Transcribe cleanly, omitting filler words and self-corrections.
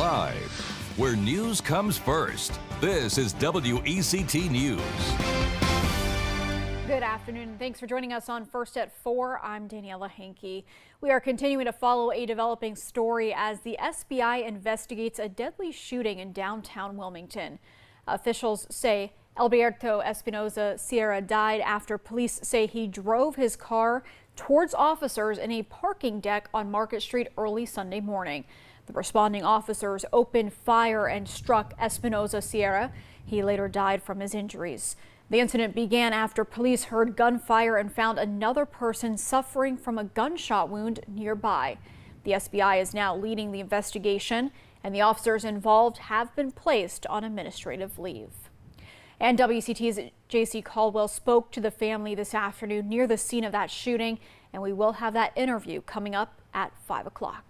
Live, where news comes first. This is WECT News. Good afternoon, and thanks for joining us on First at 4. I'm Daniela Hankey. We are continuing to follow a developing story as the SBI investigates a deadly shooting in downtown Wilmington. Officials say Alberto Espinoza Sierra died after police say he drove his car towards officers in a parking deck on Market Street early Sunday morning. The responding officers opened fire and struck Espinoza Sierra. He later died from his injuries. The incident began after police heard gunfire and found another person suffering from a gunshot wound nearby. The SBI is now leading the investigation, and the officers involved have been placed on administrative leave. And WCT's JC Caldwell spoke to the family this afternoon near the scene of that shooting, and we will have that interview coming up at 5 o'clock.